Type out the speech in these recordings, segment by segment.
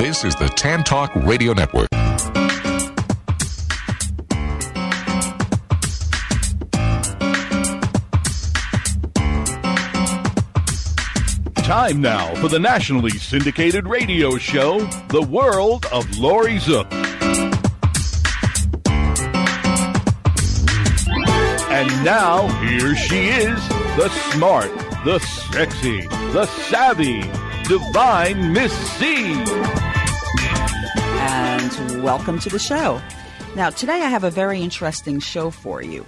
This is the Tan Talk Radio Network. Time now for the nationally syndicated radio show, The World of Laurie Zoock. And now, here she is, the smart, the sexy, the savvy, divine Miss C. And welcome to the show. Now, today I have a very interesting show for you.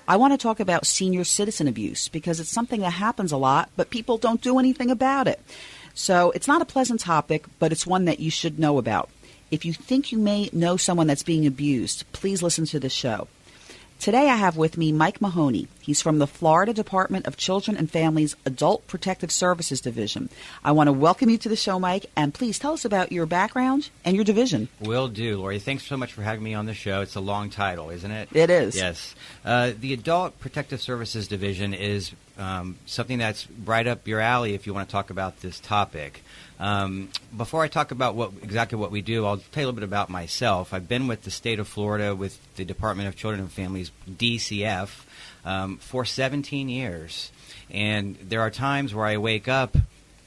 I want to talk about senior citizen abuse because it's something that happens a lot, but people don't do anything about it. So it's not a pleasant topic, but it's one that you should know about. If you think you may know someone that's being abused, please listen to the show. Today I have with me Mike Mahoney. He's from the Florida Department of Children and Families Adult Protective Services Division. I want to welcome you to the show, Mike, and please tell us about your background and your division. Will do, Laurie. Thanks so much for having me on the show. It's a long title, isn't it? It is. Yes. The Adult Protective Services Division is something that's right up your alley if you want to talk about this topic. Before I talk about exactly what we do, I'll tell you a little bit about myself. I've been with the state of Florida with the Department of Children and Families, DCF, for 17 years. And there are times where I wake up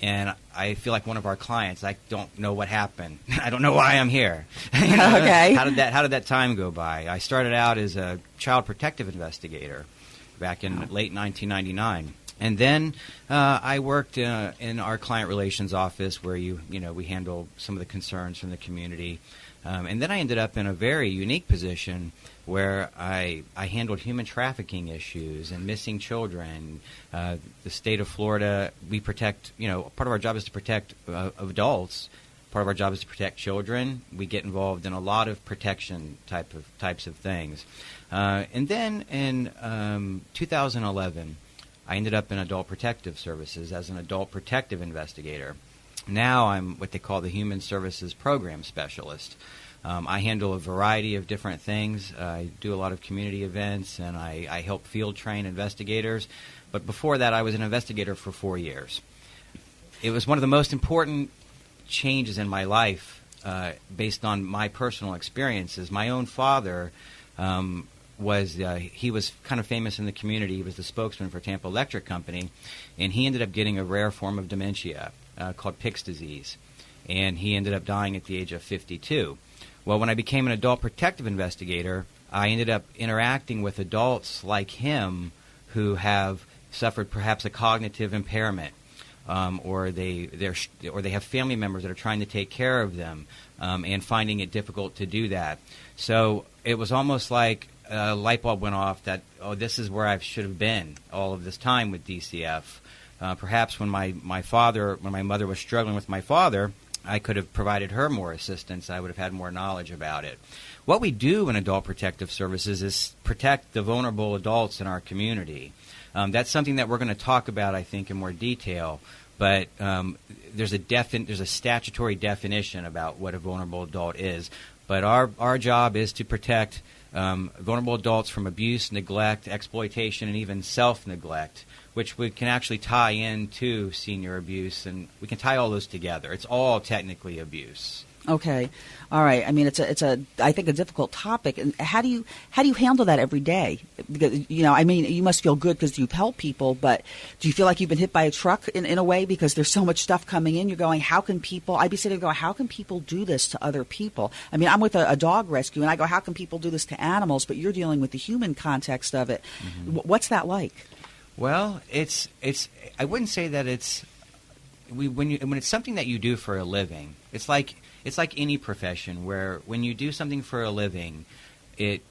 and I feel like one of our clients. I don't know what happened. I don't know why I'm here. Okay. How did that time go by? I started out as a child protective investigator back in late 1999. And then I worked in our client relations office where we handle some of the concerns from the community. And then I ended up in a very unique position where I handled human trafficking issues and missing children. The state of Florida, we protect, part of our job is to protect adults. Part of our job is to protect children. We get involved in a lot of protection types of things. And then in 2011, I ended up in Adult Protective Services as an Adult Protective Investigator. Now I'm what they call the Human Services Program Specialist. I handle a variety of different things. I do a lot of community events, and I help field train investigators. But before that, I was an investigator for 4 years. It was one of the most important changes in my life based on my personal experiences. My own father he was kind of famous in the community. He was the spokesman for Tampa Electric Company, and he ended up getting a rare form of dementia called Pick's disease, and he ended up dying at the age of 52. Well, when I became an adult protective investigator, I ended up interacting with adults like him who have suffered perhaps a cognitive impairment, or they have family members that are trying to take care of them, and finding it difficult to do that. So it was almost like a light bulb went off that, this is where I should have been all of this time with DCF. Perhaps when my mother was struggling with my father, I could have provided her more assistance. I would have had more knowledge about it. What we do in Adult Protective Services is protect the vulnerable adults in our community. That's something that we're going to talk about, I think, in more detail. But there's a statutory definition about what a vulnerable adult is. But our job is to protect vulnerable adults from abuse, neglect, exploitation, and even self-neglect, which we can actually tie into senior abuse, and we can tie all those together. It's all technically abuse. Okay, all right. I mean, it's I think a difficult topic. And how do you handle that every day? Because, you must feel good because you've helped people, but do you feel like you've been hit by a truck in a way because there's so much stuff coming in? You're going, I'd be sitting there going, how can people do this to other people? I mean, I'm with a dog rescue, and I go, how can people do this to animals? But you're dealing with the human context of it. Mm-hmm. What's that like? Well, it's. I wouldn't say that it's. When it's something that you do for a living, it's like any profession where when you do something for a living, it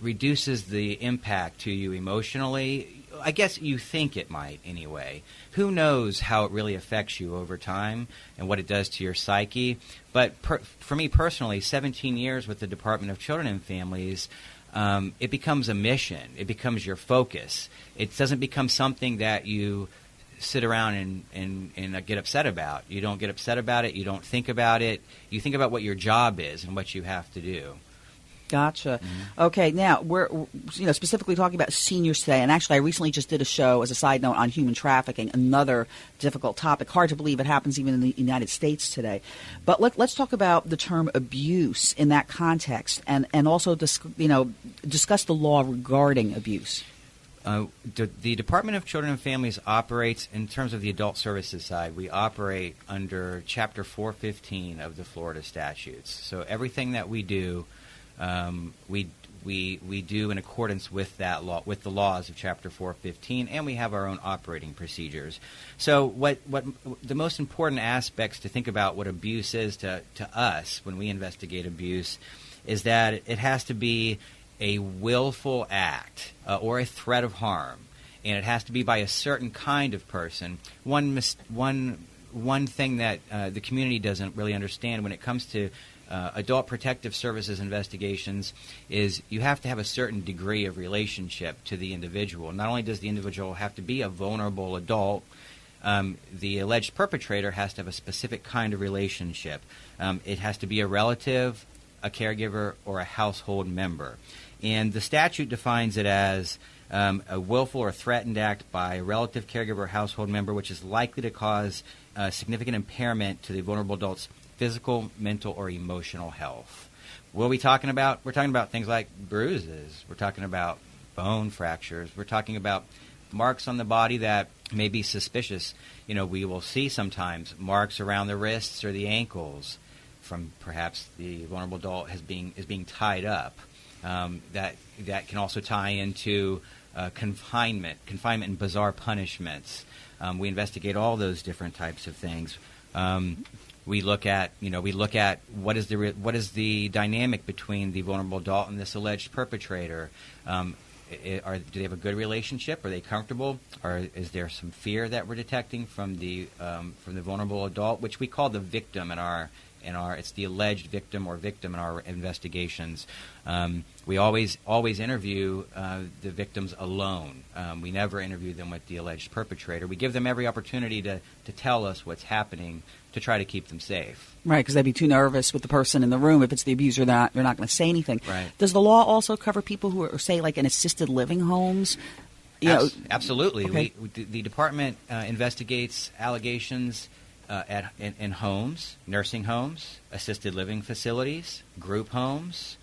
reduces the impact to you emotionally. I guess you think it might anyway. Who knows how it really affects you over time and what it does to your psyche. But for me personally, 17 years with the Department of Children and Families, it becomes a mission. It becomes your focus. It doesn't become something that you sit around and get upset about. You don't get upset about it. You don't think about it. You think about what your job is and what you have to do. Gotcha. Okay, now we're specifically talking about seniors today, and actually I recently just did a show, as a side note, on human trafficking, another difficult topic. Hard to believe it happens even in the United States today. But let's talk about the term abuse in that context, and also discuss the law regarding abuse. The Department of Children and Families operates, in terms of the adult services side, we operate under Chapter 415 of the Florida statutes. So everything that we do, we do in accordance with that law, with the laws of Chapter 415, and we have our own operating procedures. So what the most important aspects to think about what abuse is to us when we investigate abuse is that it has to be a willful act or a threat of harm, and it has to be by a certain kind of person. One thing that the community doesn't really understand when it comes to adult protective services investigations is you have to have a certain degree of relationship to the individual. Not only does the individual have to be a vulnerable adult, the alleged perpetrator has to have a specific kind of relationship. It has to be a relative, a caregiver, or a household member. And the statute defines it as a willful or threatened act by a relative, caregiver, or household member which is likely to cause significant impairment to the vulnerable adult's physical, mental, or emotional health. What are we talking about? We're talking about things like bruises. We're talking about bone fractures. We're talking about marks on the body that may be suspicious. We will see sometimes marks around the wrists or the ankles from perhaps the vulnerable adult is being tied up. That can also tie into confinement and bizarre punishments. We investigate all those different types of things. We look at what is the dynamic between the vulnerable adult and this alleged perpetrator. Do they have a good relationship? Are they comfortable? Or is there some fear that we're detecting from the vulnerable adult, which we call the victim in our it's the alleged victim or victim in our investigations. We always interview the victims alone. We never interview them with the alleged perpetrator. We give them every opportunity to tell us what's happening to try to keep them safe. Right, because they'd be too nervous with the person in the room. If it's the abuser, they're not going to say anything. Right. Does the law also cover people who are, say, like in assisted living homes? Absolutely. Okay. The department investigates allegations in homes, nursing homes, assisted living facilities, group homes,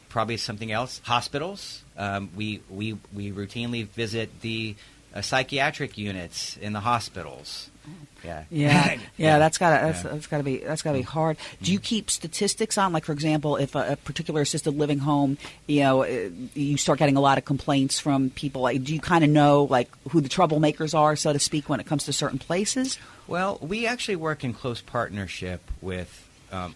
probably something else, hospitals. We routinely visit the psychiatric units in the hospitals. Yeah. That's gotta be hard. Do you keep statistics on, like, for example, if a particular assisted living home, you start getting a lot of complaints from people? Like, do you kind of know, like, who the troublemakers are, so to speak, when it comes to certain places? Well, we actually work in close partnership with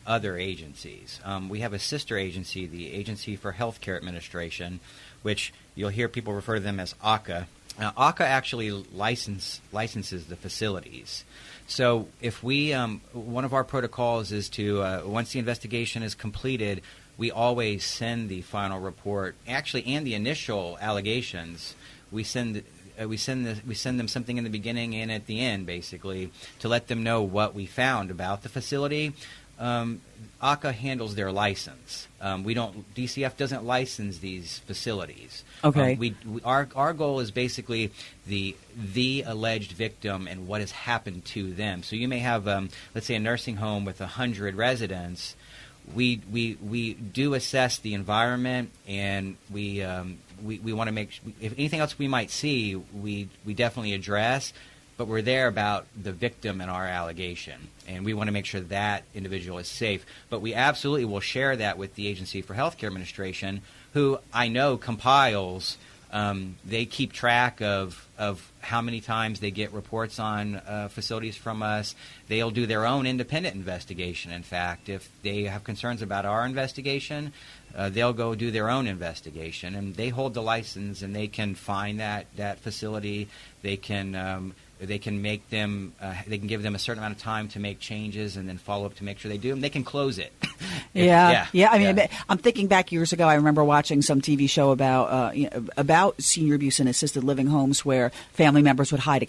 other agencies. We have a sister agency, the Agency for Healthcare Administration, which you'll hear people refer to them as ACA. ACA actually licenses the facilities. So if we, one of our protocols is to, once the investigation is completed, we always send the final report, actually, and the initial allegations. We send them something in the beginning and at the end, basically, to let them know what we found about the facility. ACA handles their license. DCF doesn't license these facilities. Okay. Our goal is basically the alleged victim and what has happened to them. So you may have, let's say, a nursing home with 100 residents. We do assess the environment, and we want to make, if anything else we might see, we definitely address. But we're there about the victim in our allegation, and we want to make sure that individual is safe. But we absolutely will share that with the Agency for Healthcare Administration, who I know compiles. They keep track of how many times they get reports on facilities from us. They'll do their own independent investigation. In fact, if they have concerns about our investigation, they'll go do their own investigation, and they hold the license, and they can find that facility. They can They can make them. They can give them a certain amount of time to make changes, and then follow up to make sure they do them. They can close it. Yeah. I mean, I'm thinking back years ago. I remember watching some TV show about senior abuse in assisted living homes, where family members would hide a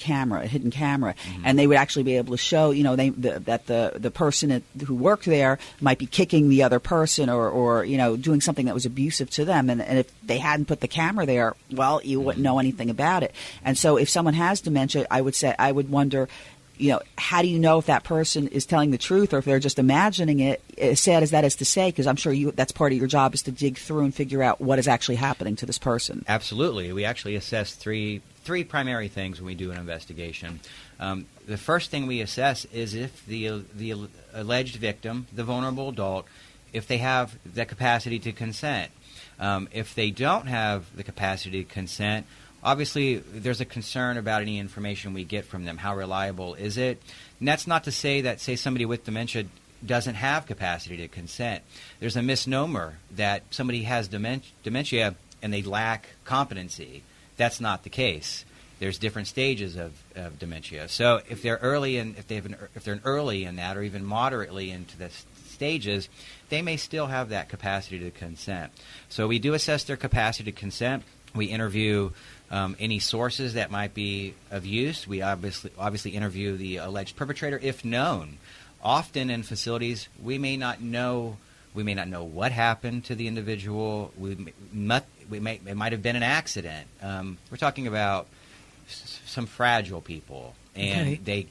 hidden camera, and they would actually be able to show, that the person who worked there might be kicking the other person, or doing something that was abusive to them, and if they hadn't put the camera there, well, you wouldn't know anything about it. And so, if someone has dementia, I would wonder, how do you know if that person is telling the truth or if they're just imagining it, as sad as that is to say, because I'm sure that's part of your job, is to dig through and figure out what is actually happening to this person. Absolutely. We actually assess three primary things when we do an investigation. The first thing we assess is if the alleged victim, the vulnerable adult, if they have the capacity to consent. If they don't have the capacity to consent, obviously, there's a concern about any information we get from them. How reliable is it? And that's not to say that, somebody with dementia doesn't have capacity to consent. There's a misnomer that somebody has dementia and they lack competency. That's not the case. There's different stages of dementia. So if they're early if they're early in that, or even moderately into the stages, they may still have that capacity to consent. So we do assess their capacity to consent. We interview any sources that might be of use. We obviously interview the alleged perpetrator if known. Often in facilities, we may not know what happened to the individual. It might have been an accident. We're talking about some fragile people, and they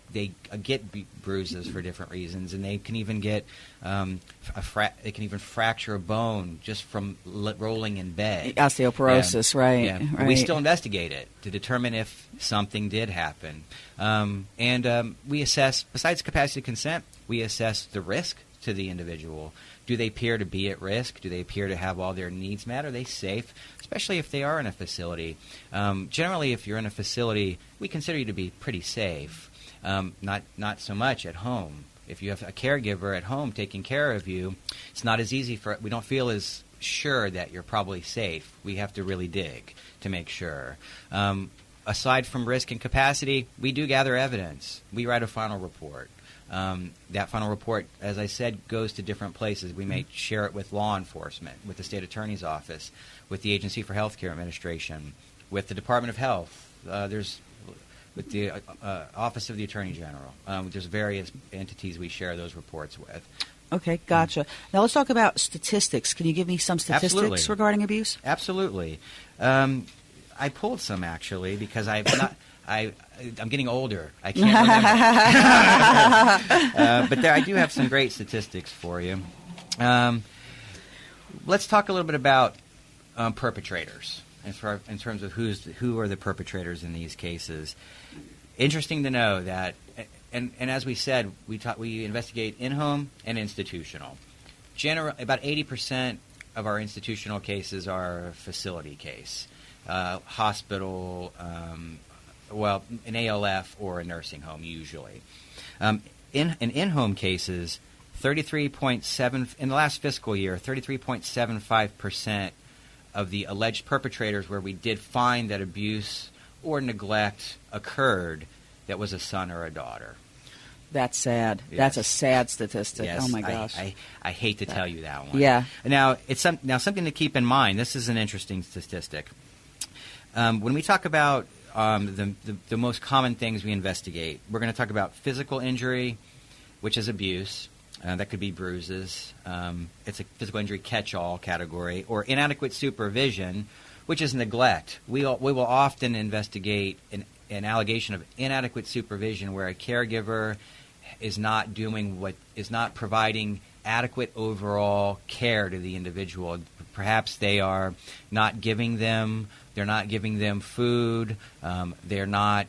get bruises for different reasons, and they can even get they can even fracture a bone just from rolling in bed. Osteoporosis, right? Yeah. Right. We still investigate it to determine if something did happen, and we assess. Besides capacity to consent, we assess the risk to the individual. Do they appear to be at risk? Do they appear to have all their needs met? Are they safe? Especially if they are in a facility. Generally, if you're in a facility, we consider you to be pretty safe. Not so much at home. If you have a caregiver at home taking care of you, it's not as easy we don't feel as sure that you're probably safe. We have to really dig to make sure. Aside from risk and capacity, we do gather evidence. We write a final report. That final report, as I said, goes to different places. We may share it with law enforcement, with the state attorney's office, with the Agency for Healthcare Administration, with the Department of Health. With the Office of the Attorney General. There's various entities we share those reports with. Okay, gotcha. Now let's talk about statistics. Can you give me some statistics Absolutely. regarding abuse? Absolutely. I pulled some, actually, because I'm getting older. I can't remember. But I do have some great statistics for you. Let's talk a little bit about perpetrators in terms of who are the perpetrators in these cases. Interesting to know that, and as we said, we investigate in-home and institutional. About 80% of our institutional cases are a facility case, hospital, an ALF or a nursing home usually. In-home cases, 33.7 in the last fiscal year, 33.75% of the alleged perpetrators where we did find that abuse or neglect occurred, that was a son or a daughter. That's sad. Yes. That's a sad statistic. Yes, Oh my gosh. I hate to tell you that one. Yeah. Now something to keep in mind. This is an interesting statistic. When we talk about the most common things we investigate, we're going to talk about physical injury, which is abuse. That could be bruises. It's a physical injury catch-all category, or inadequate supervision, which is neglect. We will often investigate an allegation of inadequate supervision where a caregiver is not providing adequate overall care to the individual. Perhaps they're not giving them food. They're not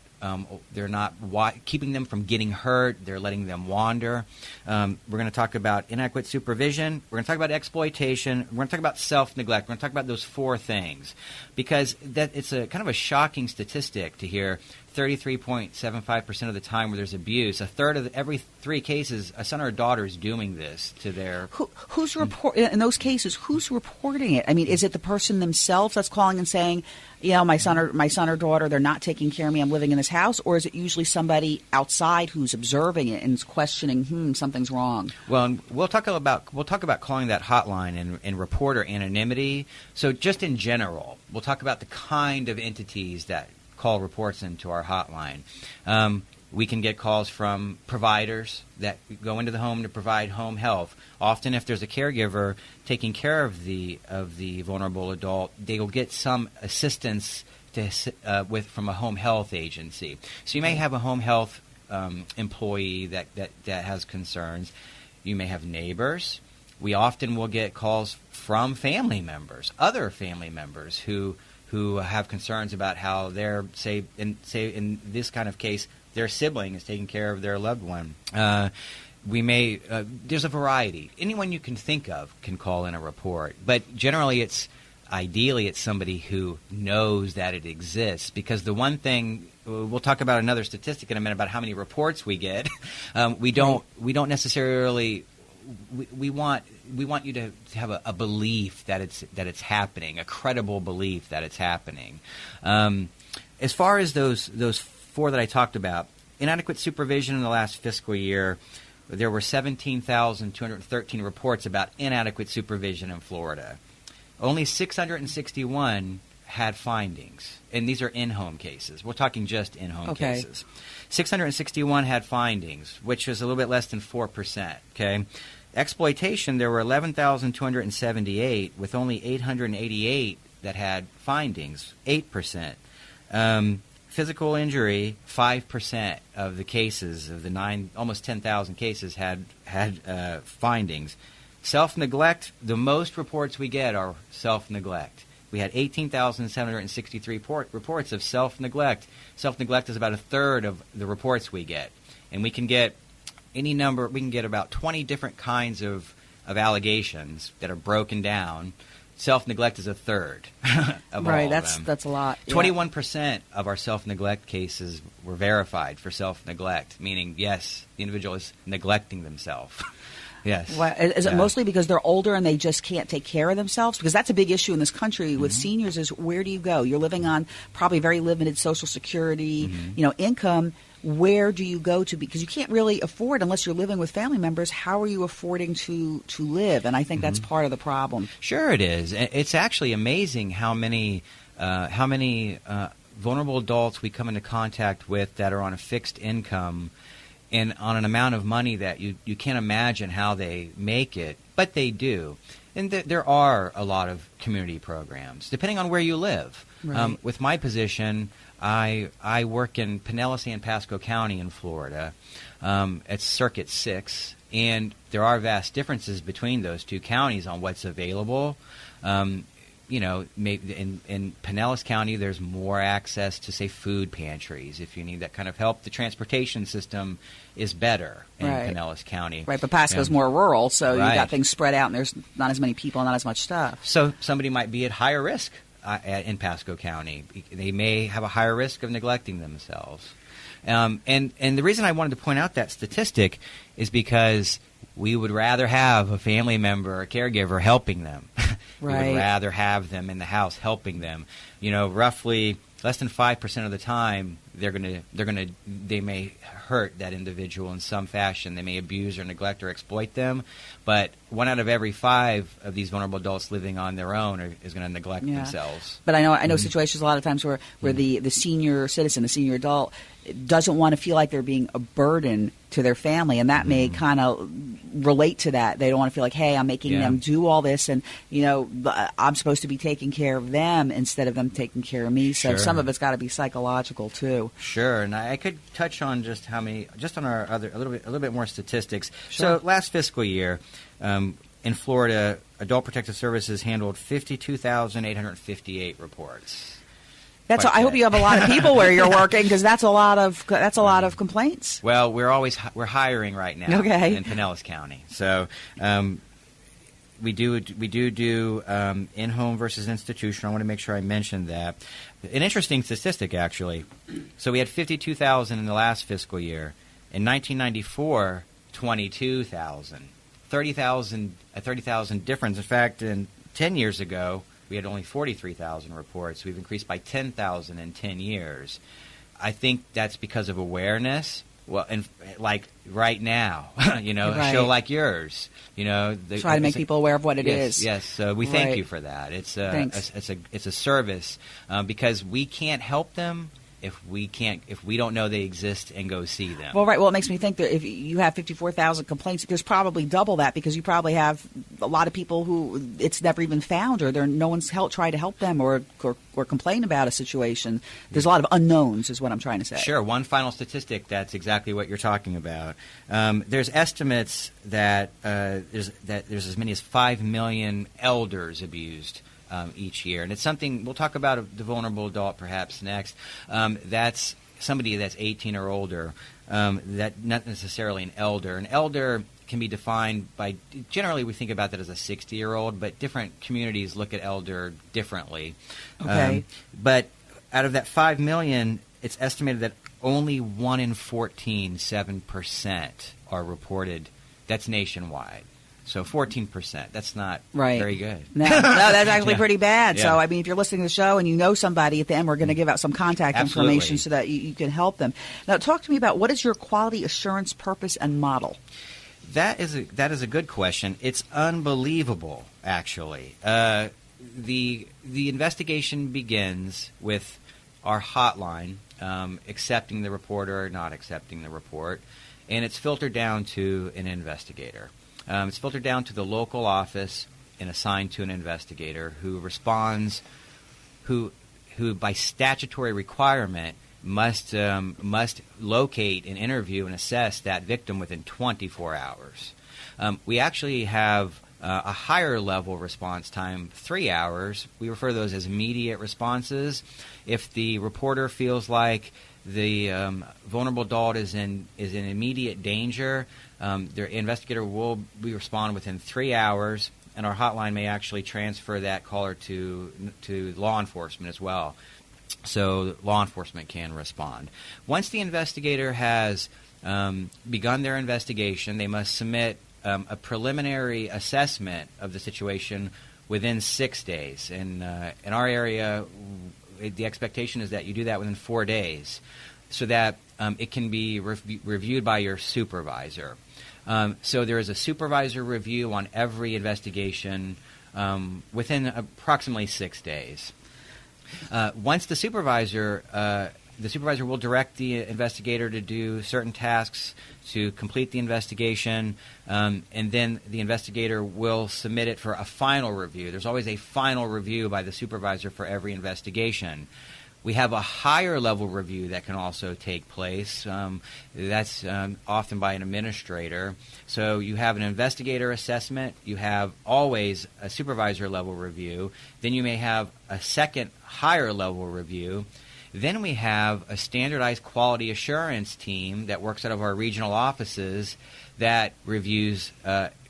keeping them from getting hurt. They're letting them wander. We're going to talk about inadequate supervision. We're going to talk about exploitation. We're going to talk about self-neglect. We're going to talk about those four things, because it's a kind of a shocking statistic to hear. 33.75% of the time where there's abuse, a third of every 3 cases, a son or a daughter is doing this to their. Who's in those cases? Who's reporting it? I mean, is it the person themselves that's calling and saying, my son or daughter, they're not taking care of me. I'm living in this house, or is it usually somebody outside who's observing it and is questioning, something's wrong? Well, we'll talk about calling that hotline and reporter anonymity. So just in general, we'll talk about the kind of entities that call reports into our hotline. We can get calls from providers that go into the home to provide home health. Often, if there's a caregiver taking care of the vulnerable adult, they will get some assistance from a home health agency. So you may have a home health employee that has concerns. You may have neighbors. We often will get calls from family members, other family members who have concerns about how their say in this kind of case, their sibling is taking care of their loved one. There's a variety. Anyone you can think of can call in a report, but generally ideally it's somebody who knows that it exists, because the one thing, we'll talk about another statistic in a minute about how many reports we get. We don't necessarily. We want you to have a belief that it's happening, a credible belief that it's happening. As far as those four that I talked about, inadequate supervision in the last fiscal year, there were 17,213 reports about inadequate supervision in Florida. Only 661 had findings, and these are in-home cases. We're talking just in-home cases. 661 had findings, which is a little bit less than 4%. Okay, exploitation, there were 11,278 with only 888 that had findings, 8%. Physical injury, 5% of the cases of the almost 10,000 cases had findings. Self-neglect, the most reports we get are self-neglect. We had 18,763 reports of self-neglect. Self-neglect is about a third of the reports we get. And we can get any number, we can get about 20 different kinds of allegations that are broken down. Self-neglect is a third of all of them. That's a lot. 21% of our self-neglect cases were verified for self-neglect, meaning, yes, the individual is neglecting themselves. Yes. Well, is it mostly because they're older and they just can't take care of themselves? Because that's a big issue in this country with seniors is, where do you go? You're living on probably very limited Social Security, income. Where do you go to? Because you can't really afford, unless you're living with family members, how are you affording to live? And I think that's part of the problem. Sure it is. It's actually amazing how many vulnerable adults we come into contact with that are on a fixed income and on an amount of money that you can't imagine how they make it, but they do. And there are a lot of community programs, depending on where you live. Right. With my position, I work in Pinellas and Pasco County in Florida. It's Circuit 6, and there are vast differences between those two counties on what's available. Maybe in Pinellas County, there's more access to, say, food pantries if you need that kind of help. The transportation system is better in Pinellas County. Right, but Pasco's more rural, so you've got things spread out, and there's not as many people, not as much stuff. So somebody might be at higher risk in Pasco County. They may have a higher risk of neglecting themselves. And the reason I wanted to point out that statistic is because we would rather have a family member, a caregiver, helping them. We would rather have them in the house helping them. Roughly less than 5% of the time they may hurt that individual in some fashion. They may abuse or neglect or exploit them. But 1 out of every 5 of these vulnerable adults living on their own is going to neglect themselves. But I know situations a lot of times where the senior citizen, the senior adult, doesn't want to feel like they're being a burden to their family, and that may kind of relate to that. They don't want to feel like, hey, I'm making them do all this, and I'm supposed to be taking care of them instead of them taking care of me. So some of it's got to be psychological too. Sure, and I could touch on just on our other a little bit more statistics. Sure. So last fiscal year, in Florida, Adult Protective Services handled 52,858 reports. I hope you have a lot of people where you're working, because that's a lot of complaints. Well, we're hiring right now in Pinellas County. So we do in-home versus institutional. I want to make sure I mentioned that. An interesting statistic, actually. So we had 52,000 in the last fiscal year. In 1994, 22,000. 30,000 difference. In fact, 10 years ago, we had only 43,000 reports. We've increased by 10,000 in 10 years. I think that's because of awareness. Well, and like right now, a show like yours, try to make people aware of what it is. Yes, so we thank you for that. It's a service because we can't help them if we don't know they exist and go see them. Well, right. Well, it makes me think that if you have 54,000 complaints, there's probably double that because you probably have a lot of people who it's never even found or no one's tried to help them or complain about a situation. There's a lot of unknowns is what I'm trying to say. Sure. One final statistic that's exactly what you're talking about. There's estimates that there's as many as 5 million elders abused each year. And it's something we'll talk about the vulnerable adult perhaps next. That's somebody that's 18 or older, that not necessarily an elder. An elder can be defined by, generally we think about that as a 60-year-old, but different communities look at elder differently. Okay. But out of that 5 million, it's estimated that only 1 in 14, 7% are reported. That's nationwide. So 14%. That's not very good. No, that's actually pretty bad. Yeah. So, I mean, if you're listening to the show and you know somebody at the end, we're going to give out some contact information so that you can help them. Now, talk to me about what is your quality assurance purpose and model? That is a good question. It's unbelievable, actually. The investigation begins with our hotline accepting the report or not accepting the report, and it's filtered down to an investigator. It's filtered down to the local office and assigned to an investigator who responds, who by statutory requirement must locate and interview and assess that victim within 24 hours. We actually have a higher level response time, 3 hours. We refer to those as immediate responses. If the reporter feels like the vulnerable adult is in immediate danger, their investigator will respond within 3 hours, and our hotline may actually transfer that caller to law enforcement as well, so law enforcement can respond. Once the investigator has begun their investigation, they must submit a preliminary assessment of the situation within 6 days. In our area, the expectation is that you do that within 4 days, so that it can be reviewed by your supervisor. So there is a supervisor review on every investigation within approximately 6 days. Once the supervisor will direct the investigator to do certain tasks to complete the investigation, and then the investigator will submit it for a final review. There's always a final review by the supervisor for every investigation. We have a higher level review that can also take place. That's often by an administrator. So you have an investigator assessment. You have always a supervisor level review. Then you may have a second higher level review. Then we have a standardized quality assurance team that works out of our regional offices that reviews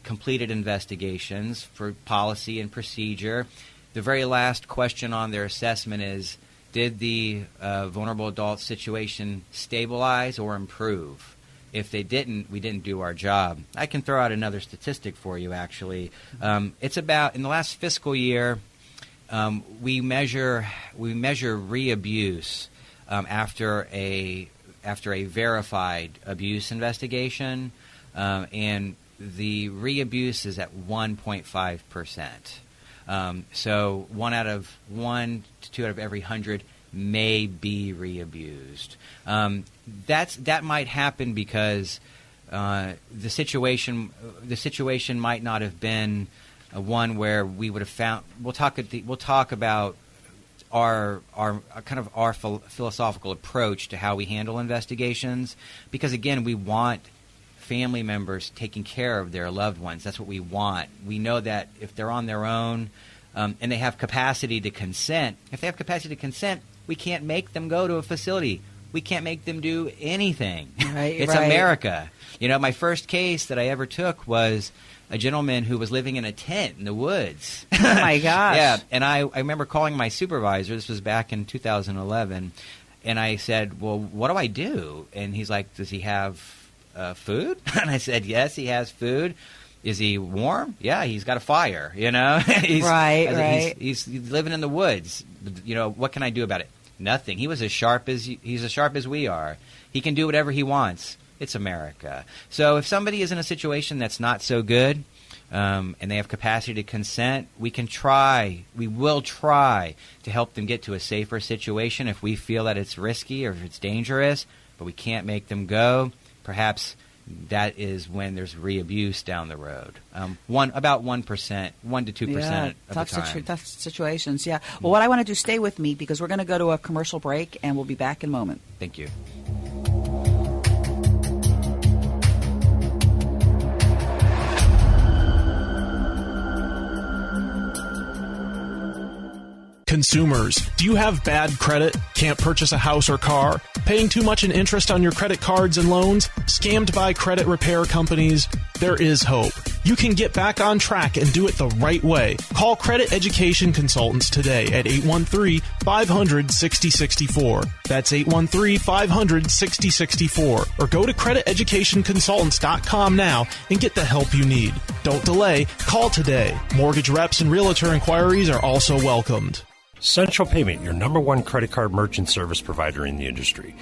completed investigations for policy and procedure. The very last question on their assessment is, did the vulnerable adult situation stabilize or improve? If they didn't, we didn't do our job. I can throw out another statistic for you, actually. It's about, in the last fiscal year, we measure re-abuse after a verified abuse investigation, and the re-abuse is at 1.5%. So 1 to 2 out of every 100 may be re-abused. That might happen because the situation might not have been one where we would have found. We'll talk about our philosophical approach to how we handle investigations, because again, we want family members taking care of their loved ones. That's what we want. We know that if they're on their own and they have capacity to consent, we can't make them go to a facility. We can't make them do anything. Right, It's right. America. My first case that I ever took was a gentleman who was living in a tent in the woods. Oh, my gosh. Yeah, and I remember calling my supervisor. This was back in 2011. And I said, well, what do I do? And he's like, does he have food? And I said, yes, he has food. Is he warm? Yeah, he's got a fire, Right. He's living in the woods. What can I do about it? Nothing. He's as sharp as we are. He can do whatever he wants. It's America. So if somebody is in a situation that's not so good, and they have capacity to consent, we will try to help them get to a safer situation if we feel that it's risky or if it's dangerous, but we can't make them go. Perhaps that is when there's re-abuse down the road. About 1%, 1 to 2% of the time. Tough situations, yeah. Well, what I want to do, stay with me, because we're going to go to a commercial break, and we'll be back in a moment. Thank you. Consumers, do you have bad credit? Can't purchase a house or car? Paying too much in interest on your credit cards and loans? Scammed by credit repair companies? There is hope. You can get back on track and do it the right way. Call Credit Education Consultants today at 813-500-6064. That's 813-500-6064. Or go to crediteducationconsultants.com now and get the help you need. Don't delay. Call today. Mortgage reps and realtor inquiries are also welcomed. Central Payment, your number one credit card merchant service provider in the industry.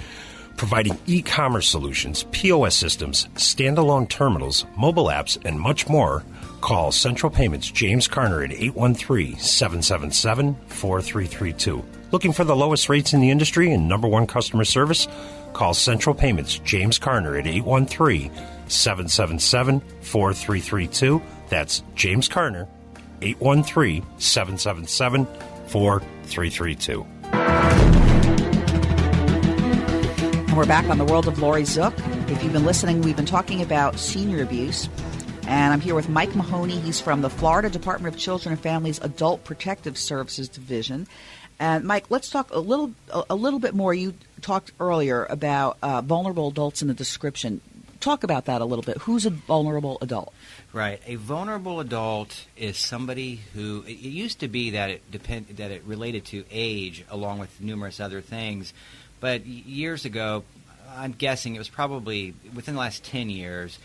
Providing e-commerce solutions, POS systems, standalone terminals, mobile apps, and much more. Call Central Payments James Carner at 813-777-4332. Looking for the lowest rates in the industry and number one customer service? Call Central Payments James Carner at 813-777-4332. That's James Carner, 813-777-4332. And we're back on the world of Laurie Zoock. If you've been listening, we've been talking about senior abuse. And I'm here with Mike Mahoney. He's from the Florida Department of Children and Families Adult Protective Services Division. And Mike, let's talk a little bit more. You talked earlier about vulnerable adults in the description. Talk about that a little bit. Who's a vulnerable adult? Right. A vulnerable adult is somebody who, it used to be that it related to age along with numerous other things. But years ago, I'm guessing it was probably within the last 10 years,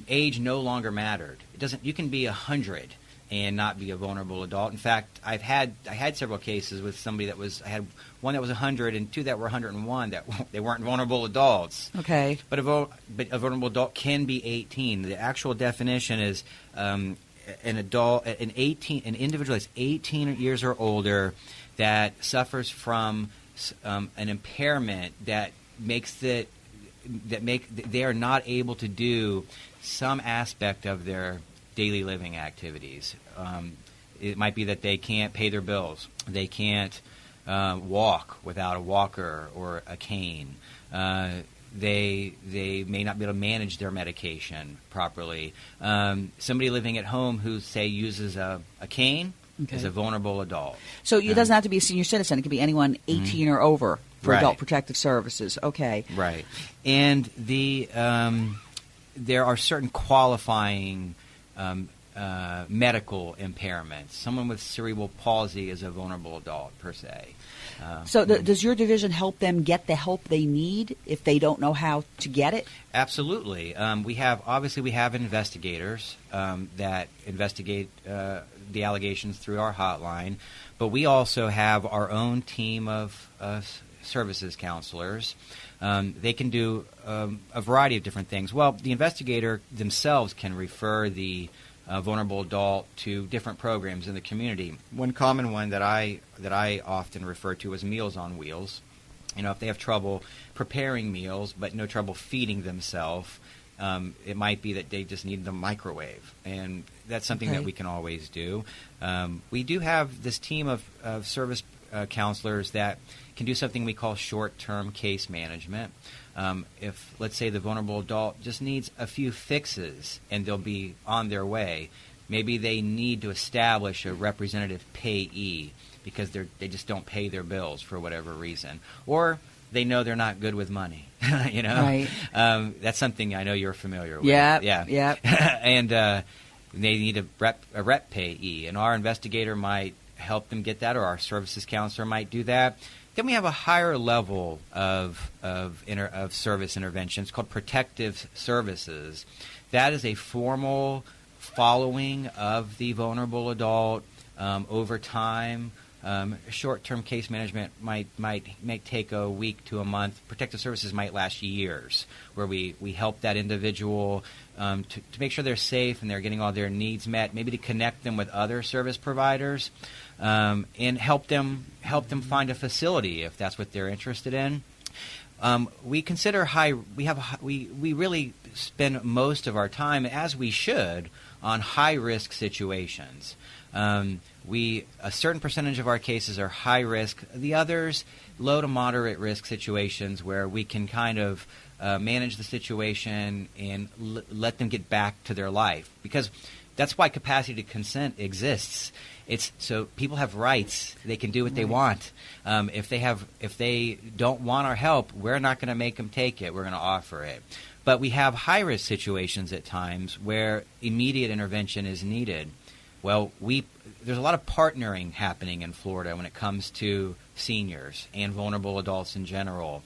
age no longer mattered. You can be 100 and not be a vulnerable adult. In fact, I had several cases with somebody I had one that was 100 and two that were 101 that they weren't vulnerable adults. Okay. But a vulnerable adult can be 18. The actual definition is an individual that's 18 years or older that suffers from an impairment that makes they are not able to do some aspect of their daily living activities. It might be that they can't pay their bills. They can't walk without a walker or a cane. They may not be able to manage their medication properly. Somebody living at home who, say, uses a cane is a vulnerable adult. So it doesn't have to be a senior citizen. It could be anyone 18 or over for adult protective services. Okay. Right. And there are certain qualifying medical impairments. Someone with cerebral palsy is a vulnerable adult, per se. Does your division help them get the help they need if they don't know how to get it? Absolutely. We have investigators that investigate the allegations through our hotline, but we also have our own team of services counselors. They can do a variety of different things. Well, the investigator themselves can refer the vulnerable adult to different programs in the community. One common one that I often refer to is Meals on Wheels. If they have trouble preparing meals but no trouble feeding themselves, it might be that they just need the microwave, and that's something that we can always do. We do have this team of service counselors that can do something we call short-term case management. If, let's say, the vulnerable adult just needs a few fixes and they'll be on their way, maybe they need to establish a representative payee because they just don't pay their bills for whatever reason. Or they know they're not good with money, Right. That's something I know you're familiar with. Yeah. And they need a rep payee, and our investigator might help them get that, or our services counselor might do that. Then we have a higher level of service interventions called protective services. That is a formal following of the vulnerable adult over time. Short-term case management might take a week to a month. Protective services might last years, where we help that individual to make sure they're safe and they're getting all their needs met, maybe to connect them with other service providers, and help them find a facility if that's what they're interested in. We consider we really spend most of our time, as we should, on high-risk situations. A certain percentage of our cases are high risk. The others, low to moderate risk situations where we can kind of manage the situation and let them get back to their life. Because that's why capacity to consent exists. It's so people have rights. They can do what they want. If they don't want our help, we're not going to make them take it. We're going to offer it. But we have high-risk situations at times where immediate intervention is needed. Well, there's a lot of partnering happening in Florida when it comes to seniors and vulnerable adults in general.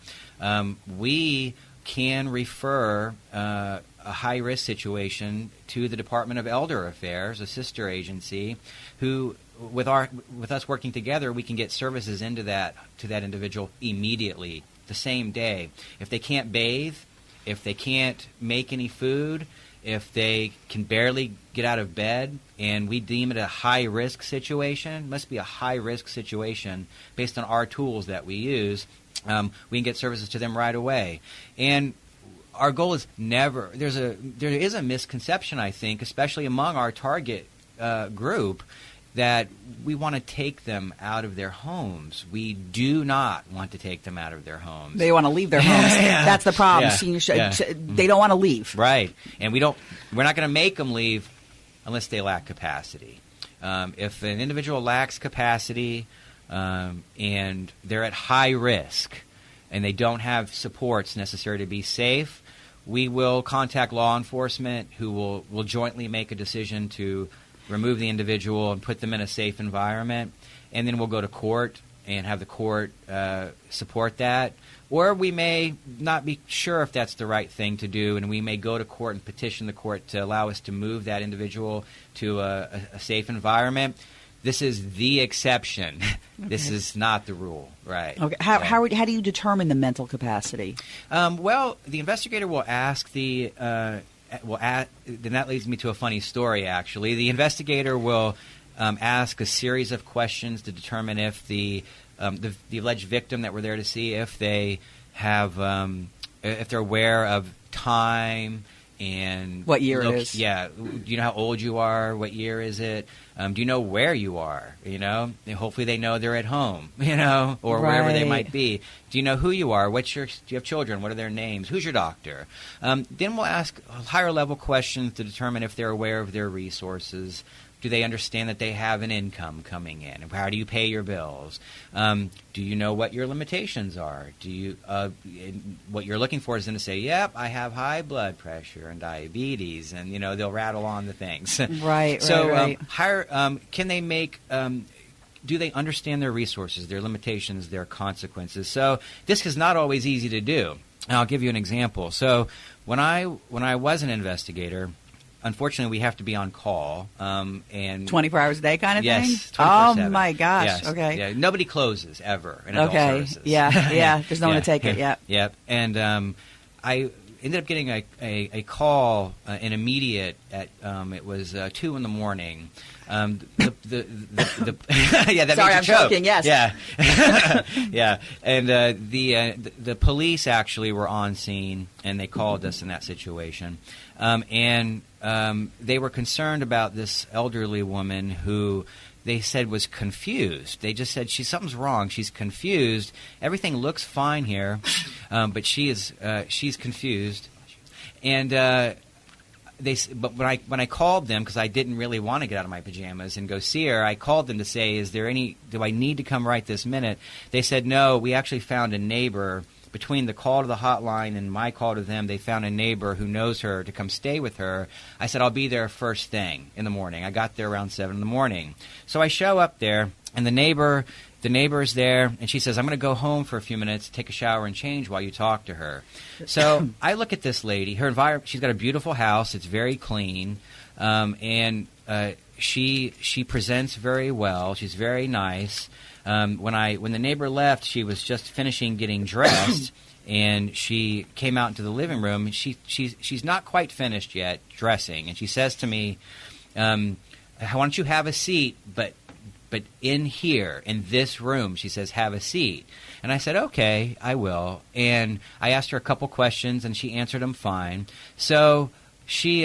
We can refer a high-risk situation to the Department of Elder Affairs, a sister agency, who, with us working together, we can get services to that individual immediately, the same day. If they can't bathe, if they can't make any food, if they can barely get out of bed, and we deem it a high-risk situation, must be a high-risk situation based on our tools that we use, we can get services to them right away. And our goal is never – there is a misconception, I think, especially among our target group, that we want to take them out of their homes. We do not want to take them out of their homes. They want to leave their homes. That's the problem. Yeah. They don't want to leave. Right. And we're not going to make them leave unless they lack capacity. If an individual lacks capacity and they're at high risk and they don't have supports necessary to be safe, we will contact law enforcement, who will jointly make a decision to remove the individual and put them in a safe environment, and then we'll go to court and have the court support that. Or we may not be sure if that's the right thing to do, and we may go to court and petition the court to allow us to move that individual to a safe environment. This is the exception. Okay. This is not the rule, right? Okay. How do you determine the mental capacity? Well, the investigator will ask the then that leads me to a funny story, actually. The investigator will ask a series of questions to determine if the alleged victim that we're there to see, if they have, if they're aware of time and what year it is. Yeah. Do you know how old you are? What year is it? Do you know where you are? You know, and hopefully they know they're at home, you know, or wherever they might be. Do you know who you are? Do you have children? What are their names? Who's your doctor? Then we'll ask higher level questions to determine if they're aware of their resources. Do they understand that they have an income coming in? How do you pay your bills? Do you know what your limitations are? Do you what you're looking for is them to say, "Yep, I have high blood pressure and diabetes," and you know they'll rattle on the things. Right. So right. Can they make? Do they understand their resources, their limitations, their consequences? So this is not always easy to do. And I'll give you an example. So when I was an investigator, unfortunately, we have to be on call. And 24 hours a day kind of thing? Yes, 24/7. Oh, my gosh. Yes. Okay. Yeah, nobody closes ever in adult services. Yeah. There's no one to take it. Yeah. Yep. And I ended up getting a call, an immediate at it was 2 in the morning. Yeah, that Sorry, I'm makes you choke. joking. Yes. Yeah, yeah. And the police actually were on scene, and they called us in that situation. And they were concerned about this elderly woman who they said was confused. They just said something's wrong. She's confused. Everything looks fine here, but she's confused. And but when I called them, because I didn't really want to get out of my pajamas and go see her, I called them to say, do I need to come right this minute? They said, no, we actually found a neighbor. Between the call to the hotline and my call to them, they found a neighbor who knows her to come stay with her. I said, I'll be there first thing in the morning. I got there around 7 in the morning. So I show up there, and the neighbor is there, and she says, I'm going to go home for a few minutes, take a shower and change while you talk to her. So I look at this lady. Her environment, she's got a beautiful house. It's very clean. And she presents very well. She's very nice. When the neighbor left, she was just finishing getting dressed, and she came out into the living room. She's not quite finished yet dressing, and she says to me, "Why don't you have a seat? But in here, in this room," she says, "have a seat." And I said, "Okay, I will." And I asked her a couple questions, and she answered them fine. So she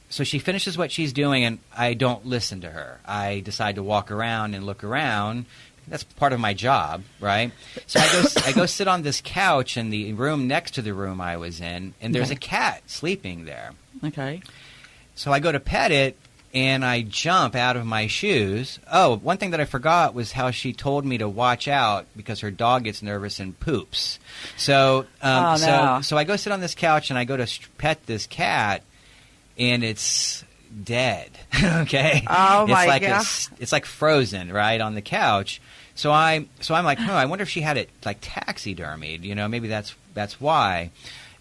finishes what she's doing, and I don't listen to her. I decide to walk around and look around. That's part of my job, right? So I go sit on this couch in the room next to the room I was in, and there's a cat sleeping there. Okay. So I go to pet it, and I jump out of my shoes. Oh, one thing that I forgot was how she told me to watch out because her dog gets nervous and poops. So so I go sit on this couch, and I go to pet this cat, and it's dead. Okay. Oh my God. It's like frozen right on the couch. So I'm like, I wonder if she had it like taxidermied. Maybe that's why.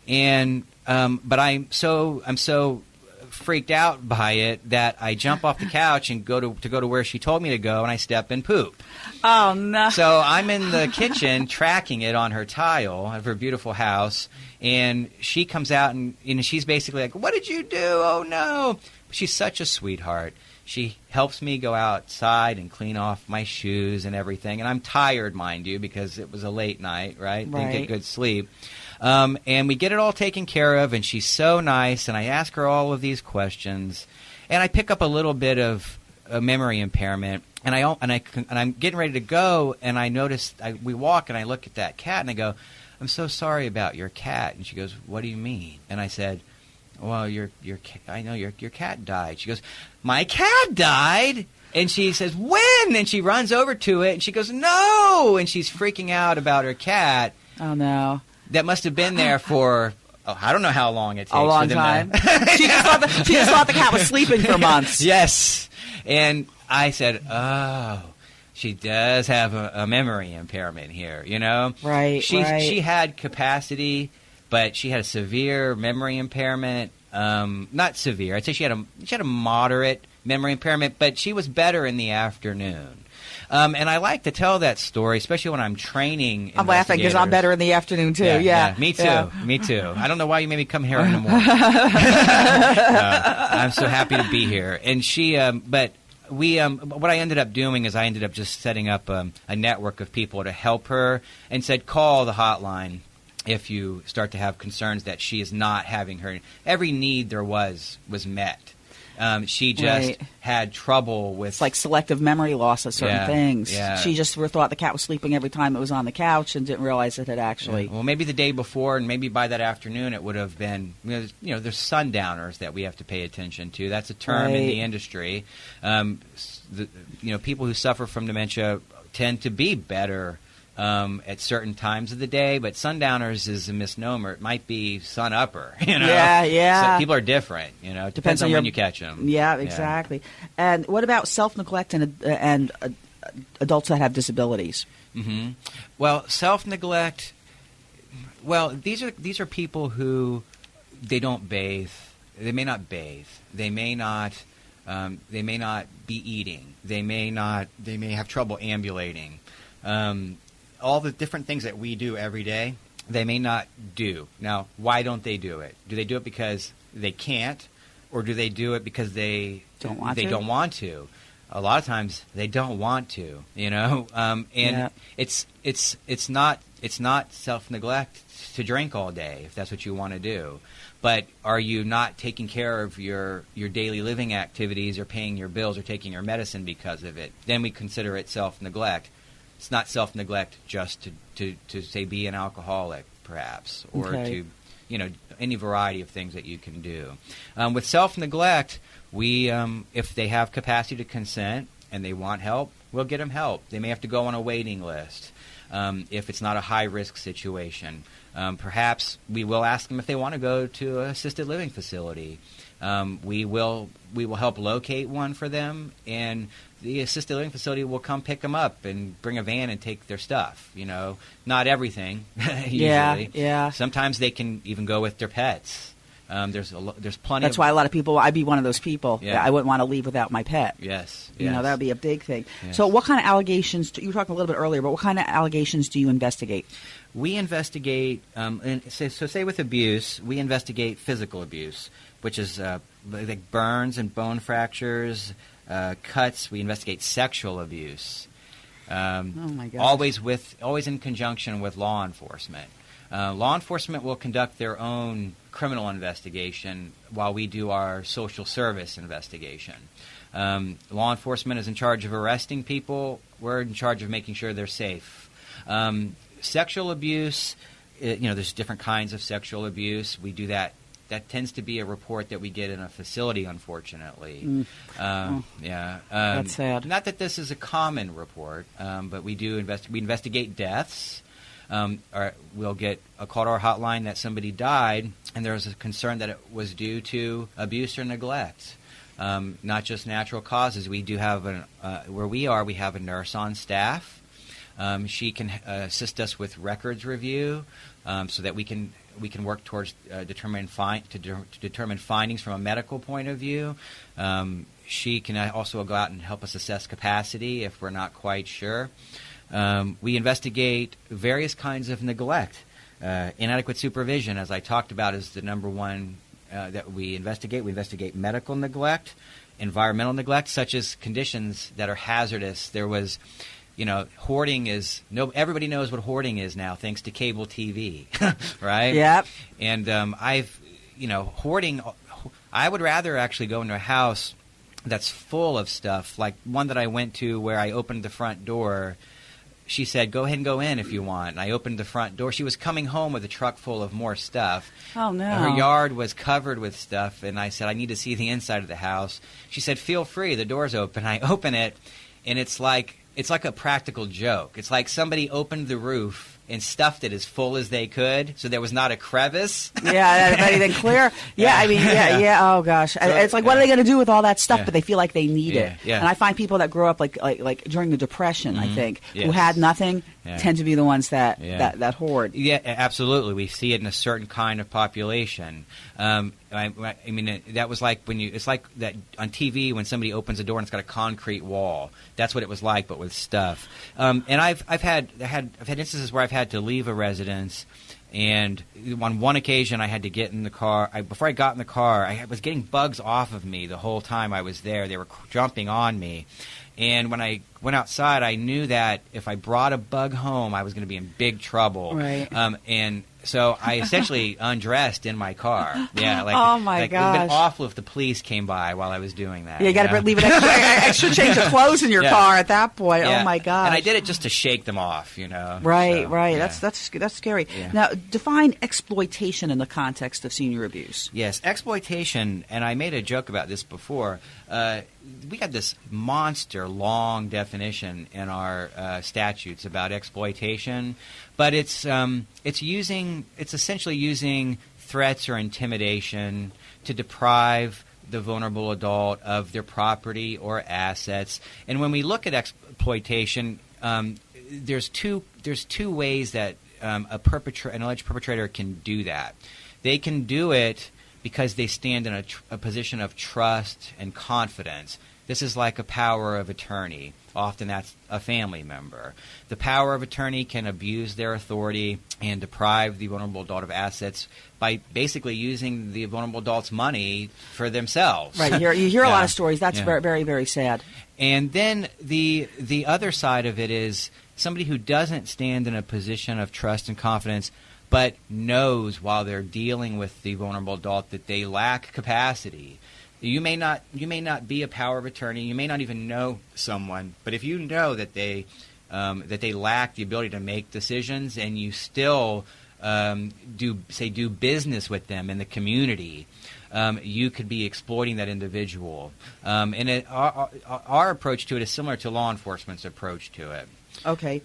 And but I'm so freaked out by it that I jump off the couch and go to where she told me to go, and I step and poop. Oh no! So I'm in the kitchen tracking it on her tile of her beautiful house, and she comes out and she's basically like, "What did you do? Oh no!" She's such a sweetheart. She helps me go outside and clean off my shoes and everything, and I'm tired, mind you, because it was a late night, right? Didn't get good sleep. And we get it all taken care of, and she's so nice, and I ask her all of these questions, and I pick up a little bit of a memory impairment, and I'm getting ready to go, and I notice we walk, and I look at that cat, and I go, "I'm so sorry about your cat." And she goes, "What do you mean?" And I said, "Well, I know your cat died." She goes, "My cat died?" And she says, "When?" And she runs over to it, and she goes, "No!" And she's freaking out about her cat. Oh no! That must have been there for, I don't know how long it takes. A long time. She just thought the cat was sleeping for months. Yes. And I said, "Oh, she does have a memory impairment here, Right, She had capacity, but she had a severe memory impairment. Not severe. I'd say she had a moderate memory impairment, but she was better in the afternoon. And I like to tell that story, especially when I'm training. I'm laughing because I'm better in the afternoon too. Yeah. Me too. Yeah. Me too. I don't know why you made me come here in the morning. I'm so happy to be here. And she, but we, what I ended up doing is I ended up just setting up a network of people to help her, and said, call the hotline if you start to have concerns that she is not having every need there was met. She just had trouble with... It's like selective memory loss of certain things. Yeah. She just thought the cat was sleeping every time it was on the couch and didn't realize it had actually... Yeah. Well, maybe the day before, and maybe by that afternoon it would have been... there's sundowners that we have to pay attention to. That's a term in the industry. People who suffer from dementia tend to be better at certain times of the day, but sundowners is a misnomer. It might be sun-upper, Yeah. So people are different, It depends on when you catch them. Yeah, exactly. And what about self-neglect and adults that have disabilities? Mm-hmm. Well, self-neglect, these are people who they don't bathe. They may not bathe. They may not be eating. They may have trouble ambulating. All the different things that we do every day, they may not do. Now, why don't they do it? Do they do it because they can't, or do they do it because they don't want to? A lot of times they don't want to, it's not self-neglect to drink all day if that's what you want to do. But are you not taking care of your daily living activities, or paying your bills, or taking your medicine because of it? Then we consider it self-neglect. It's not self-neglect just to say be an alcoholic, perhaps, or to, any variety of things that you can do. With self-neglect, we, if they have capacity to consent and they want help, we'll get them help. They may have to go on a waiting list if it's not a high-risk situation. Perhaps we will ask them if they want to go to an assisted living facility. We will help locate one for them, and the assisted living facility will come pick them up and bring a van and take their stuff. Not everything. Usually, yeah. Sometimes they can even go with their pets. There's plenty. That's why a lot of people. I'd be one of those people. Yeah. That I wouldn't want to leave without my pet. Yes. You know, that would be a big thing. Yes. So, what kind of allegations? You were talking a little bit earlier, but what kind of allegations do you investigate? We investigate. Say with abuse, we investigate physical abuse, which is like burns and bone fractures, cuts. We investigate sexual abuse. Oh my gosh. Always in conjunction with law enforcement. Law enforcement will conduct their own criminal investigation while we do our social service investigation. Law enforcement is in charge of arresting people. We're in charge of making sure they're safe. Sexual abuse, there's different kinds of sexual abuse. We do that. That tends to be a report that we get in a facility, unfortunately. That's sad. Not that this is a common report, but we do we investigate deaths. We'll get a call to our hotline that somebody died, and there was a concern that it was due to abuse or neglect, not just natural causes. We do have where we have a nurse on staff. She can assist us with records review, so that we can work towards determine findings from a medical point of view. She can also go out and help us assess capacity if we're not quite sure. We investigate various kinds of neglect. Inadequate supervision, as I talked about, is the number one that we investigate. We investigate medical neglect, environmental neglect, such as conditions that are hazardous. There was, hoarding is everybody knows what hoarding is now, thanks to cable TV, right? Yep. And hoarding. I would rather actually go into a house that's full of stuff, like one that I went to where I opened the front door. She said, "Go ahead and go in if you want." And I opened the front door. She was coming home with a truck full of more stuff. Oh, no. Her yard was covered with stuff, and I said, "I need to see the inside of the house." She said, "Feel free. The door's open." I open it, and it's like a practical joke. It's like somebody opened the roof and stuffed it as full as they could, so there was not a crevice. Yeah, anything clear? Yeah, yeah. Oh gosh, it's like, what are they going to do with all that stuff? Yeah. But they feel like they need it. Yeah. And I find people that grow up like during the Depression, I think, who Yes. had nothing, Yeah. tend to be the ones that hoard. Yeah, absolutely. We see it in a certain kind of population. I mean, that was like it's like that on TV when somebody opens a door and it's got a concrete wall. That's what it was like, but with stuff. And I've had instances where I've had to leave a residence, and on one occasion I had to get in the car. Before I got in the car, I was getting bugs off of me the whole time I was there. They were jumping on me. And when I went outside, I knew that if I brought a bug home, I was going to be in big trouble. Right. And so I essentially undressed in my car. Yeah. Oh, my gosh. It would have been gosh. awful if the police came by while I was doing that. Yeah, you got to leave an extra change of clothes in your Yeah. car at that point. Yeah. Oh my gosh. And I did it just to shake them off, Right, So, right. yeah. That's scary. Yeah. Now, define exploitation in the context of senior abuse. Yes, exploitation, and I made a joke about this before. We got this monster long definition in our statutes about exploitation, but it's essentially using threats or intimidation to deprive the vulnerable adult of their property or assets. And when we look at exploitation, there's two ways that an alleged perpetrator can do that. They can do it because they stand in a position of trust and confidence. This is like a power of attorney. Often that's a family member. The power of attorney can abuse their authority and deprive the vulnerable adult of assets by basically using the vulnerable adult's money for themselves. Right. You hear a lot Yeah. of stories. That's Yeah. very, very, very sad. And then the other side of it is somebody who doesn't stand in a position of trust and confidence, but knows while they're dealing with the vulnerable adult that they lack capacity. You may not be a power of attorney. You may not even know someone, but if you know that they lack the ability to make decisions, and you still do business with them in the community, you could be exploiting that individual. And our approach to it is similar to law enforcement's approach to it. Okay.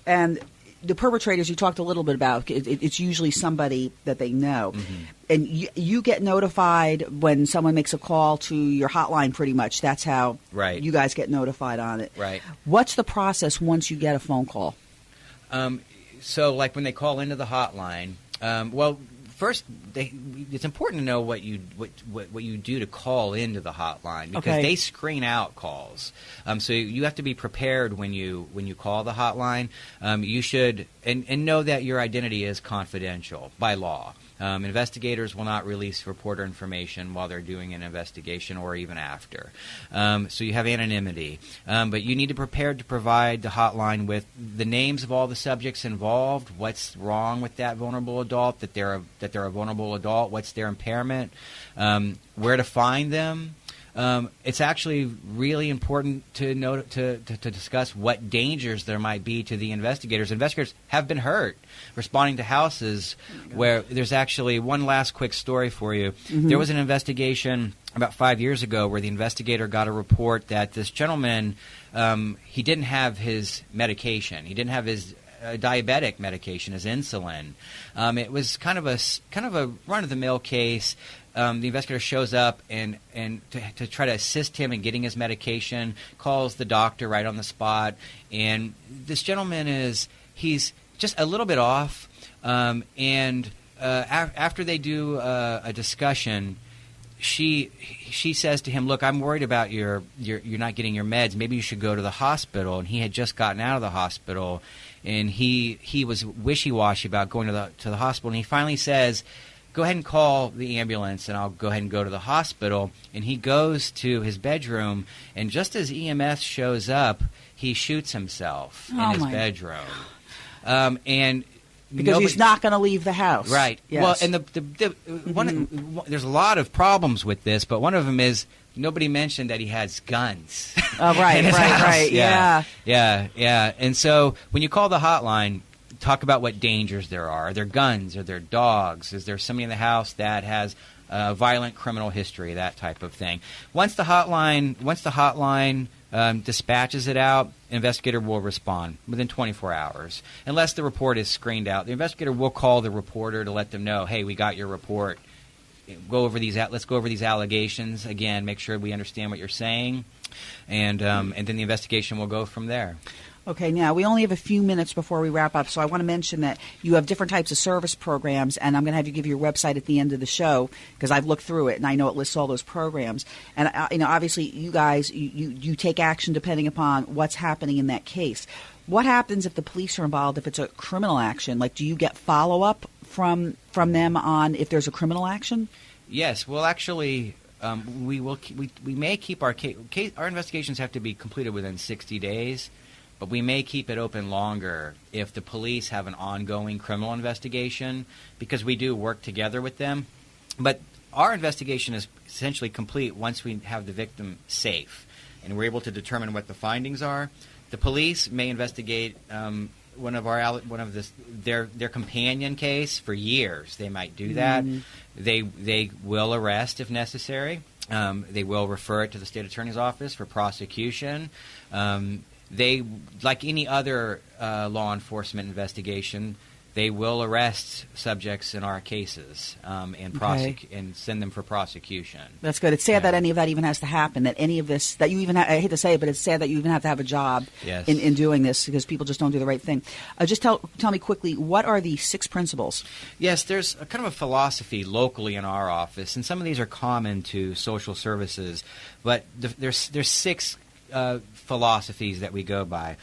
And the perpetrators you talked a little bit about, it's usually somebody that they know. Mm-hmm. And you get notified when someone makes a call to your hotline pretty much. That's how Right. you guys get notified on it. Right. What's the process once you get a phone call? So like when they call into the hotline, well, first, it's important to know what you do to call into the hotline, because they screen out calls. So you have to be prepared when you call the hotline. You should and know that your identity is confidential by law. Investigators will not release reporter information while they're doing an investigation or even after. So you have anonymity. But you need to prepare to provide the hotline with the names of all the subjects involved, what's wrong with that vulnerable adult, that they're a vulnerable adult, what's their impairment, where to find them. It's actually really important to note to discuss what dangers there might be to the investigators. Investigators have been hurt responding to houses where there's actually one last quick story for you. There was an investigation about 5 years ago where the investigator got a report that this gentleman, he didn't have his medication. He didn't have his diabetic medication, his insulin. It was kind of a run-of-the-mill case. The investigator shows up and to try to assist him in getting his medication, calls the doctor right on the spot. And this gentleman he's just a little bit off. After they do a discussion, she says to him, "Look, I'm worried about you're not getting your meds. Maybe you should go to the hospital." And he had just gotten out of the hospital, and he was wishy-washy about going to the hospital. And he finally says, "Go ahead and call the ambulance, and I'll go ahead and go to the hospital." And he goes to his bedroom, and just as EMS shows up, he shoots himself in his bedroom. Because he's not going to leave the house. Right. Yes. Well, and there's a lot of problems with this, but one of them is nobody mentioned that he has guns. Oh, right, right. Yeah. And so when you call the hotline, talk about what dangers there are. Are there guns? Are there dogs? Is there somebody in the house that has violent criminal history? That type of thing. Once the hotline dispatches it out, an investigator will respond within 24 hours. Unless the report is screened out, the investigator will call the reporter to let them know, "Hey, we got your report. Let's go over these allegations again. Make sure we understand what you're saying, and then the investigation will go from there." Okay, now we only have a few minutes before we wrap up, so I want to mention that you have different types of service programs, and I'm going to have you give your website at the end of the show because I've looked through it and I know it lists all those programs. And obviously, you guys you take action depending upon what's happening in that case. What happens if the police are involved? If it's a criminal action, like do you get follow-up from them on if there's a criminal action? Yes, well, actually. We may keep our case. Our investigations have to be completed within 60 days. But we may keep it open longer if the police have an ongoing criminal investigation, because we do work together with them. But our investigation is essentially complete once we have the victim safe and we're able to determine what the findings are. The police may investigate their companion case for years. They might do that. They will arrest if necessary. They will refer it to the state attorney's office for prosecution. They, like any other law enforcement investigation, they will arrest subjects in our cases and send them for prosecution. That's good. It's sad that any of that even has to happen, that any of this, that you even I hate to say it, but it's sad that you even have to have a job in doing this because people just don't do the right thing. Just tell me quickly, what are the 6 principles? Yes, there's a kind of a philosophy locally in our office, and some of these are common to social services, but there's 6 philosophies that we go by.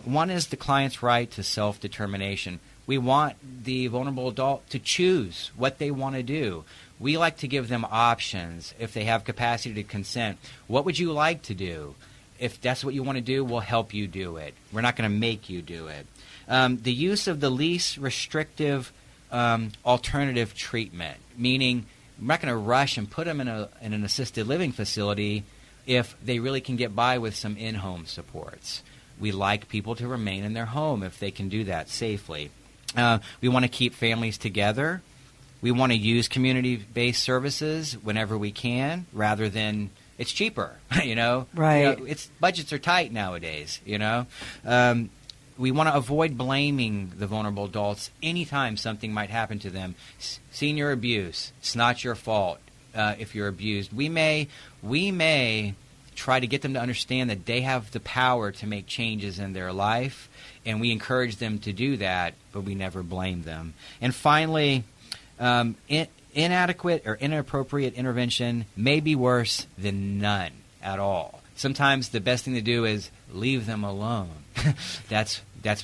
One is the client's right to self-determination. We want the vulnerable adult to choose what they want to do. We like to give them options if they have capacity to consent. What would you like to do? If that's what you want to do, we'll help you do it. We're not going to make you do it. The use of the least restrictive alternative treatment, meaning we're not going to rush and put them in an assisted living facility if they really can get by with some in-home supports. We like people to remain in their home if they can do that safely. We want to keep families together. We want to use community-based services whenever we can, rather than it's cheaper, Right. Budgets are tight nowadays, We want to avoid blaming the vulnerable adults anytime something might happen to them. Senior abuse, it's not your fault if you're abused. We may try to get them to understand that they have the power to make changes in their life, and we encourage them to do that, but we never blame them. And finally, inadequate or inappropriate intervention may be worse than none at all. Sometimes the best thing to do is leave them alone. That's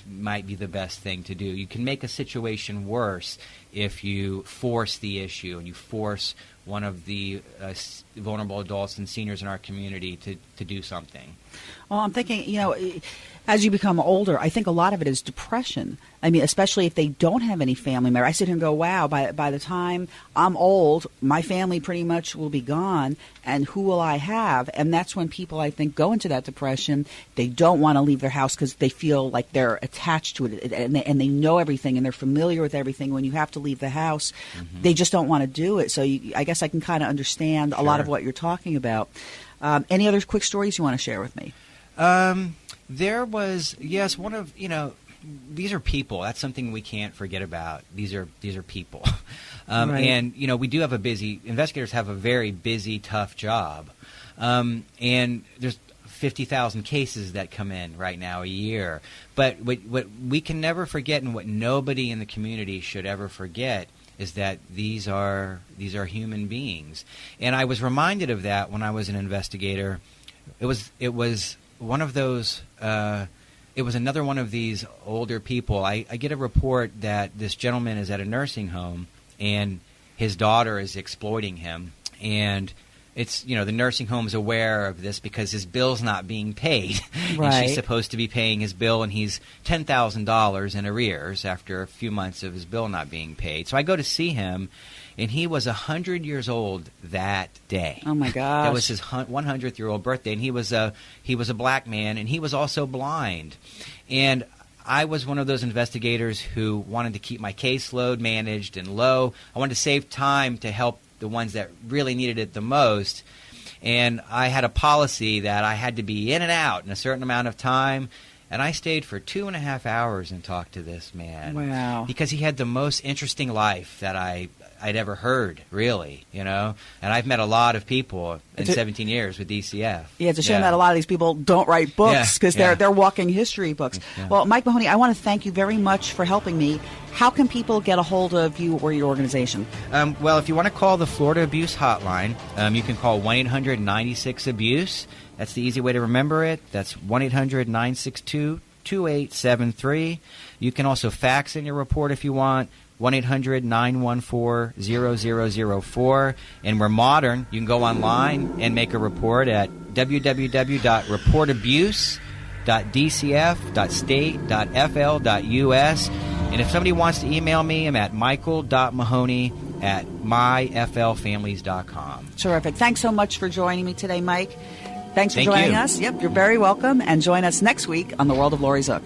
might be the best thing to do. You can make a situation worse if you force the issue and you force one of the vulnerable adults and seniors in our community to do something. Well, I'm thinking, as you become older, I think a lot of it is depression. I mean, especially if they don't have any family member. I sit here and go, wow, by the time I'm old, my family pretty much will be gone, and who will I have? And that's when people, I think, go into that depression. They don't want to leave their house because they feel like they're attached to it, and they know everything, and they're familiar with everything. When you have to leave the house, they just don't want to do it. So I guess I can kind of understand a lot of what you're talking about. Any other quick stories you want to share with me? There was, yes, one of, these are people. That's something we can't forget about. These are people. Right. And, we do have investigators have a very busy, tough job. And there's 50,000 cases that come in right now a year. But what we can never forget, and what nobody in the community should ever forget, is that these are human beings. And I was reminded of that when I was an investigator. It was one of those. It was another one of these older people. I get a report that this gentleman is at a nursing home and his daughter is exploiting him, and it's the nursing home's aware of this because his bill's not being paid. Right. And she's supposed to be paying his bill, and he's $10,000 in arrears after a few months of his bill not being paid. So I go to see him, and he was 100 years old that day. Oh my gosh! That was his 100th-year-old birthday, and he was a black man, and he was also blind. And I was one of those investigators who wanted to keep my caseload managed and low. I wanted to save time to help the ones that really needed it the most. And I had a policy that I had to be in and out in a certain amount of time. And I stayed for 2.5 hours and talked to this man. Wow. Because he had the most interesting life that I'd ever heard, really, And I've met a lot of people in 17 years with DCF. Yeah, it's a shame that a lot of these people don't write books because they're walking history books. Yeah. Well, Mike Mahoney, I want to thank you very much for helping me. How can people get a hold of you or your organization? Well, if you want to call the Florida Abuse Hotline, you can call 1-800-96-ABUSE. That's the easy way to remember it. That's 1-800-962-2873. You can also fax in your report if you want, 1-800-914-0004. And we're modern. You can go online and make a report at www.reportabuse.dcf.state.fl.us. And if somebody wants to email me, I'm at michael.mahoney@myflfamilies.com. Terrific. Thanks so much for joining me today, Mike. Thanks for Thank joining you. us. Yep, you're very welcome. And join us next week on The World of Laurie Zoock.